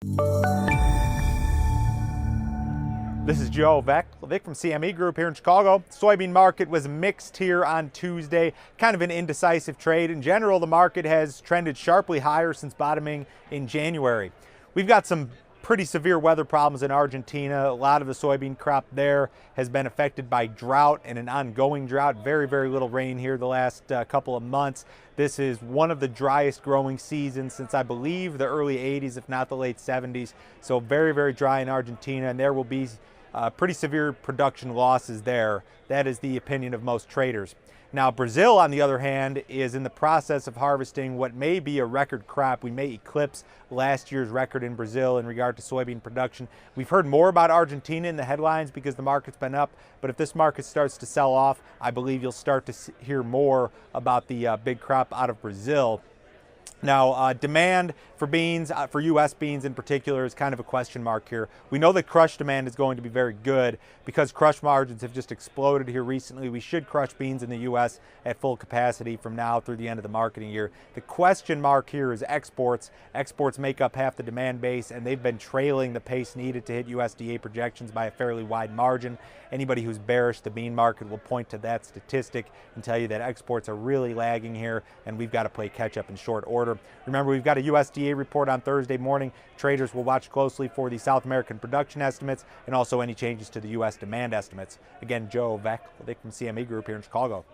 This is Joe Vaclavik from CME Group here in Chicago. Soybean market was mixed here on Tuesday, kind of an indecisive trade. In general, the market has trended sharply higher since bottoming in January. We've got some pretty severe weather problems in Argentina. A lot of the soybean crop there has been affected by drought and an ongoing drought. Very, very little rain here the last couple of months. This is one of the driest growing seasons since I believe the early 80s, if not the late 70s. So very, very dry in Argentina, and there will be pretty severe production losses there. That is the opinion of most traders. Now, Brazil, on the other hand, is in the process of harvesting what may be a record crop. We may eclipse last year's record in Brazil in regard to soybean production. We've heard more about Argentina in the headlines because the market's been up, but if this market starts to sell off, I believe you'll start to hear more about the big crop out of Brazil. Now, demand for beans, for U.S. beans in particular, is kind of a question mark here. We know that crush demand is going to be very good because crush margins have just exploded here recently. We should crush beans in the U.S. at full capacity from now through the end of the marketing year. The question mark here is exports. Exports make up half the demand base, and they've been trailing the pace needed to hit USDA projections by a fairly wide margin. Anybody who's bearish the bean market will point to that statistic and tell you that exports are really lagging here, and we've got to play catch up in short order. Remember, we've got a USDA report on Thursday morning. Traders will watch closely for the South American production estimates and also any changes to the U.S. demand estimates. Again, Joe Vaclavik from CME Group here in Chicago.